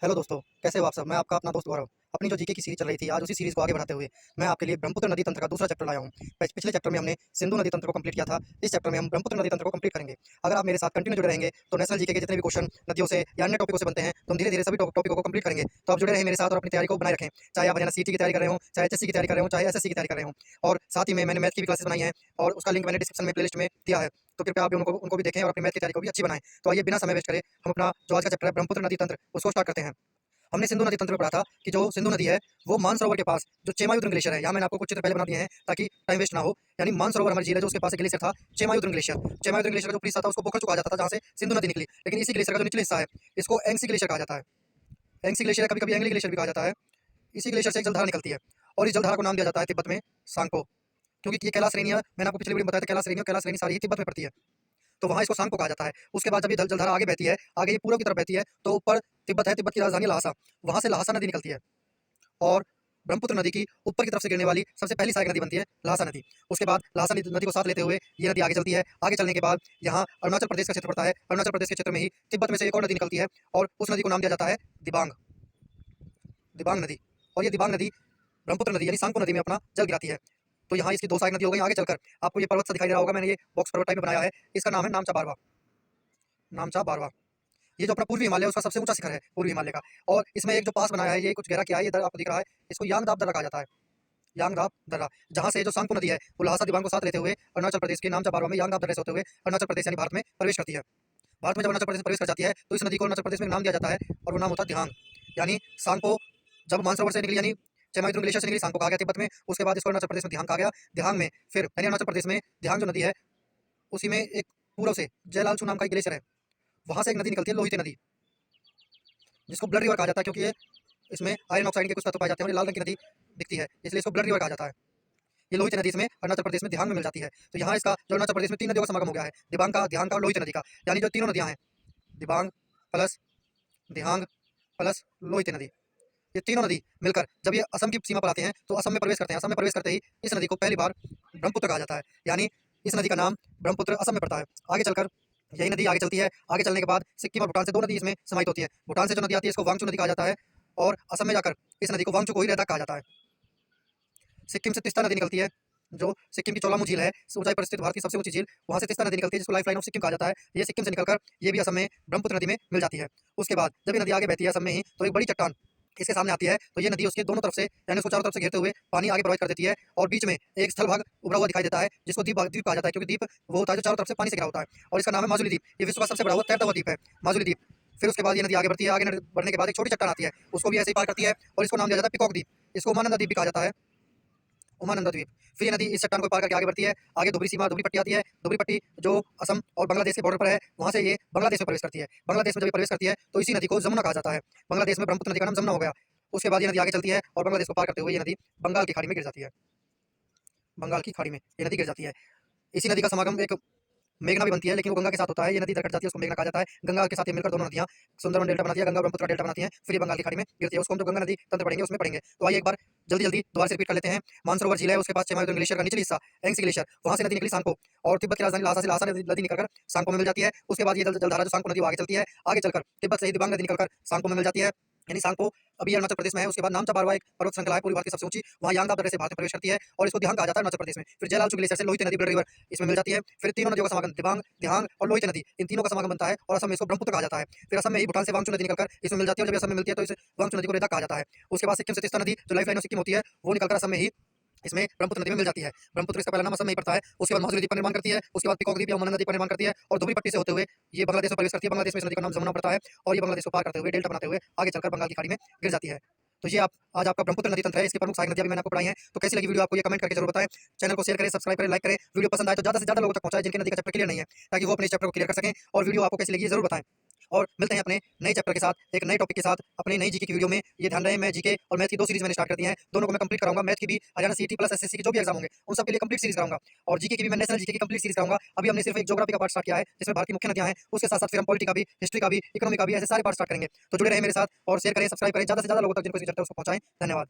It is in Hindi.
हेलो दोस्तों, कैसे हो आप सब? मैं आपका अपना दोस्त गौरव। अपनी जो जीके की सीरीज चल रही थी, आज उसी सीरीज को आगे बढ़ाते हुए मैं आपके लिए ब्रह्मपुत्र नदी तंत्र का दूसरा चैप्टर लाया हूँ। पिछले चैप्टर में हमने सिंधु नदी तंत्र को कंप्लीट किया था। इस चैप्टर में हम ब्रह्मपुत्र नदी तंत्र को कंप्लीट करेंगे। अगर आप मेरे साथ कंटिन्यू जुड़े रहेंगे तो नेशनल जीके के जितने भी क्वेश्चन नदियों से या अन्य टॉपिकों से बनते हैं, तो हम धीरे धीरे सभी टॉपिकों को कंप्लीट करेंगे। तो आप जुड़े रहें मेरे साथ और अपनी तैयारी को बनाए रखें। चाहे आप हरियाणा सीटी की तैयारी कर रहे हो, चाहे एचएससी की तैयारी कर रहे हो, चाहे एसएससी की तैयारी कर रहे हो। और साथ ही में मैंने मैथ की भी क्लासेस बनाई हैं और उसका लिंक मैंने डिस्क्रिप्शन में प्लेलिस्ट में दिया है। तो कृपया आप भी उनको भी देखें और अपनी मैथ की तैयारी को भी अच्छी बनाएं। तो आइए बिना समय वेस्ट करें, हम अपना जो आज का चैप्टर है ब्रह्मपुत्र नदी तंत्र उसको स्टार्ट करते हैं। हमने सिंधु नदी तंत्र में पढ़ा था कि जो सिंधु नदी है वो मानसरोवर के पास जो चेमायुद्र ग्लेशियर है, यहाँ मैंने आपको कुछ चित्र पहले बना दिए हैं ताकि टाइम वेस्ट ना हो। यानी मानसरोवर हमारी झील है, जो उसके पास एक ग्लेशियर था चेमायुद्र ग्लेशियर। चेमायुद्र ग्लेशियर का जो पृष्ठ था उसको पोखर चुका जाता था, जहाँ से सिंधु नदी निकली। लेकिन इसी ग्लेशियर का जो निचले हिस्सा है इसको एंग्सी ग्लेशियर कहा जाता है। एंग्सी ग्लेशियर कभी कभी एंग्ली ग्लेशियर भी कहा जाता है। इसी ग्लेशियर से एक जलधारा निकलती है और इस जलधारा को नाम दिया जाता है तिब्बत में सांको। क्योंकि ये कैलाश श्रेणी है, मैंने आपको पिछले वीडियो में बताया था कैलाश श्रेणी सारी ही तिब्बत में पड़ती है। तो वहाँ इसको सांको कहा जाता है। उसके बाद जब ये जलधारा आगे बहती है, आगे ये पूर्व की तरफ बहती है, तो ऊपर तिब्बत है, तिब्बत की राजधानी लहासा। वहाँ से लहासा नदी निकलती है और ब्रह्मपुत्र नदी की ऊपर की तरफ से गिरने वाली सबसे पहली सहायक नदी बनती है लहासा नदी। उसके बाद लहासा नदी को साथ लेते हुए ये नदी आगे चलती है। आगे चलने के बाद यहाँ अरुणाचल प्रदेश का क्षेत्र पड़ता है। अरुणाचल प्रदेश के क्षेत्र में ही तिब्बत में से एक और नदी निकलती है और उस नदी को नाम दिया जाता है दिबांग। दिबांग नदी। और ये दिबांग नदी ब्रह्मपुत्र नदी यानी सांको नदी में अपना जल गिराती है। तो यहाँ इसकी दो सहायक नदी हो गई। आगे चलकर आपको ये पर्वत सा दिखाई दे रहा होगा, मैंने ये बॉक्स पर्वत टाइप में बनाया है। इसका नाम है नामचा बारवा। नामचा बारवा। ये जो अपना पूर्वी हिमालय है उसका सबसे ऊंचा शिखर है पूर्वी हिमालय का। और इसमें एक जो पास बनाया है, ये कुछ गहरा किया है, ये दर्रा आपको दिख रहा है, इसको यांगदाब दर्रा कहा जाता है। यांगदाब दर्रा, जहाँ से जो सांगपो नदी है वो लहासा दिबांग को साथ लेते हुए अरुणाचल प्रदेश के नामचा बारवा में यांगदाब दर्रे से होते हुए अरुणाचल प्रदेश यानी भारत में प्रवेश करती है। भारत में जब अरुणाचल प्रदेश में प्रवेश कर जाती है तो इस नदी को अरुणाचल प्रदेश में नाम दिया जाता है और वो नाम होता है दिहांग। यानी सांगपो जब मानसरोवर से निकली, यानी चेमायुद्र ग्लेशियर से निकली, सांगपो कहा गया तिब्बत में। उसके बाद इसको अरुणाचल प्रदेश में दिहांग कहा गया। दिहांग में फिर यानी अरुणाचल प्रदेश में दिहांग जो नदी है उसी में एक पूर्व से जयलालचू नाम का एक ग्लेशियर है, वहां से एक नदी निकलती है लोहित नदी, जिसको ब्लड रिवर कहा जाता है। क्योंकि ये इसमें आयरन ऑक्साइड के कुछ तत्व पाए जाते हैं और ये लाल रंग की नदी दिखती है, इसलिए इसको ब्लड रिवर कहा जाता है। ये लोहित नदी इसमें अरुणाचल प्रदेश में दिहांग में मिल जाती है। तो यहाँ इसका जो अरुणाचल प्रदेश में तीन नदियों का समागम हो गया है, दिबांग का, दिहांग का और लोहित नदी का। यानी जो तीनों नदियाँ हैं, दिबांग प्लस दिहांग प्लस लोहित नदी, ये तीनों नदी मिलकर जब ये असम की सीमा पर आते हैं तो असम में प्रवेश करते हैं। असम में प्रवेश करते ही इस नदी को पहली बार ब्रह्मपुत्र कहा जाता है। यानी इस नदी का नाम ब्रह्मपुत्र असम में पड़ता है। आगे चलकर यही नदी आगे चलती है। आगे चलने के बाद सिक्किम और भूटान से दो नदी इसमें समाहित होती है। भूटान से जो नदी आती है इसको वांगचू नदी कहा जाता है और असम में जाकर इस नदी को वांगचू को ही रहता कहा जाता है। सिक्किम से तिस्ता नदी निकलती है, जो सिक्किम की चोलामू झील है, ऊंचाई पर स्थित भारत की सबसे ऊंची झील, वहां से तिस्ता नदी निकलती है जिसको लाइफ लाइन ऑफ सिक्किम कहा जाता है। ये सिक्किम से निकलकर ये भी असम में ब्रह्मपुत्र नदी में मिल जाती है। उसके बाद जब ये नदी आगे बहती है असम में ही, तो एक बड़ी चट्टान इसके सामने आती है। तो ये नदी उसके दोनों तरफ से यानी उसको चारों तरफ से घेरते हुए पानी आगे प्रवाहित कर देती है और बीच में एक स्थल भाग उभरा हुआ दिखाई देता है जिसको द्वीप द्वीप कहा जाता है। क्योंकि द्वीप वो होता है जो चारों तरफ से पानी से घिरा होता है और इसका नाम है माजुली द्वीप। ये विश्व का सबसे बड़ा हुआ तैरता हुआ द्वीप है, माजुली द्वीप। फिर उसके बाद ये नदी आगे बढ़ती है। आगे बढ़ने के बाद एक छोटी चट्टान आती है, उसको भी ऐसे ही पार करती है और इसको नाम दिया जाता है पिकॉक द्वीप। इसको उमानंदा द्वीप भी कहा जाता है, उमानंदा द्वीप। फिर ये नदी इस चट्टान को पार करके आगे बढ़ती है। आगे धुबरी सीमा, धुबरी पट्टी आती है। धुबरी पट्टी जो असम और बांग्लादेश के बॉर्डर पर है, वहां से ये बांग्लादेश में प्रवेश करती है। बांग्लादेश में जब ये प्रवेश करती है तो इसी नदी को जमुना कहा जाता है। बांग्लादेश में ब्रह्मपुत्र नदी का नाम जमुना हो गया। उसके बाद ये नदी आगे चलती है और बांग्लादेश को पार करते हुए ये नदी बंगाल की खाड़ी में गिर जाती है। बंगाल की खाड़ी में ये नदी गिर जाती है। इसी नदी का समागम एक मेघना भी बनती है, लेकिन वो गंगा के साथ होता है। ये नदी इधर कट जाती है, उसको मेघना कहा जाता है। गंगा के साथ ये मिलकर दोनों नदियां सुंदरवन डेल्टा बनाती है, गंगा ब्रह्मपुत्र डेल्टा बनाती हैं। फिर ये बंगाल की खाड़ी में गिरती है, उसको हम जो गंगा नदी तंत्र पढ़ेंगे उसमें पढ़ेंगे। तो आइए एक बार जल्दी जल्दी दोबारा से रिपीट कर लेते हैं। मानसरोवर झील है, उसके पास चेमायुद्र ग्लेशियर का निचली हिस्सा एंग्सी ग्लेशियर, वहां से नदी निकली सांको और तिब्बत की राजधानी लहासा से लहासा नदी निकलकर सांको में मिल जाती है। उसके बाद ये जलधारा जो सांको नदी वो आगे चलती है। आगे चलकर तिब्बत से ही दिबांग नदी निकलकर सांको में मिल जाती है। यानी सांको अभी अरुणाचल प्रदेश में है। उसके बाद नामचा बारवा एक पर्वत श्रृंखला है पूरी भारत की सबसे ऊंची, वहाँ यांगदाब दर्रे से भारत में प्रवेश करती है और इसको दिहांग कहा जाता है अरुणाचल प्रदेश में। फिर जयलालचू ग्लेशियर से लोहित नदी ब्लड रिवर इसमें मिल जाती है। फिर तीनों नदियों का समागम दिबांग, दिहांग और लोहित नदी, इन तीनों का समागम बनता है और असम में इसको ब्रह्मपुत्र कहा जाता है। फिर असम में ही भूटान से वांगचू नदी निकलकर इसमें मिल जाती है और जब असम में मिलती है तो इस वांगचू नदी को रेदा कहा जाता है। उसके बाद सिक्किम से तिस्ता नदी जो लाइफ लाइन ऑफ सिक्किम होती है वो निकलकर असम में ही इसमें ब्रह्मपुत्र नदी में मिल जाती है। ब्रह्मपुत्र इसका पहला नाम असम में ही पड़ता है। उसके बाद माजुली द्वीप का निर्माण करती है। उसके बाद पिकॉक द्वीप या उमानंदा द्वीप का निर्माण करती है और धुबरी पट्टी से होते हुए ये बांग्लादेश में प्रवेश करती है। बांग्लादेश में इस नदी का नाम जमुना पड़ता है और ये बांग्लादेश को पार करते हुए डेल्टा बनाते हुए आगे चलकर बंगाल की खाड़ी में गिर जाती है। तो ये आप आज आपका ब्रह्मपुत्र नदी तंत्र है। इसकी प्रमुख सहायक नदियां भी मैंने आपको पढ़ाई हैं। तो कैसी लगी वीडियो आपको ये कमेंट करके जरूर बताएं। चैनल को शेयर करें, सब्सक्राइब करें, लाइक करें। वीडियो पसंद आए तो ज्यादा से ज्यादा लोगों तक पहुंचाएं जिनकी नदी का चैप्टर क्लियर नहीं है, ताकि वो अपने इस चैप्टर को क्लियर कर सकें। और वीडियो आपको कैसी लगी जरूर बताएं। और मिलते हैं अपने नए चैप्टर के साथ, एक नए टॉपिक के साथ, अपनी नई जीके की वीडियो में। ये ध्यान रहे मैं जीके और मैथ की दो सीरीज मैंने स्टार्ट कर दी हैं, दोनों को मैं कंप्लीट कराऊंगा। मैथ की भी हरियाणा सीटी प्लस एसएससी के जो भी एग्जाम होंगे उन सब के लिए कंप्लीट सीरीज कराऊंगा और जीके की भी मैं नेशनल जीके की कंप्लीट सीरीज कराऊंगा। अभी हमने सिर्फ एक ज्योग्राफी का पार्ट स्टार्ट किया है जिसमें भारत की मुख्य नदियां हैं, उसके साथ साथ फिर हम पॉलिटी का भी, हिस्ट्री का भी, इकोनॉमी का भी, ऐसे सारे पार्ट स्टार्ट करेंगे। तो जुड़े रहे मेरे साथ और शेयर करें, सब्सक्राइब करें, ज्यादा से ज्यादा लोगों तक जिनको इस चैप्टर उसको पहुंचाएं। धन्यवाद।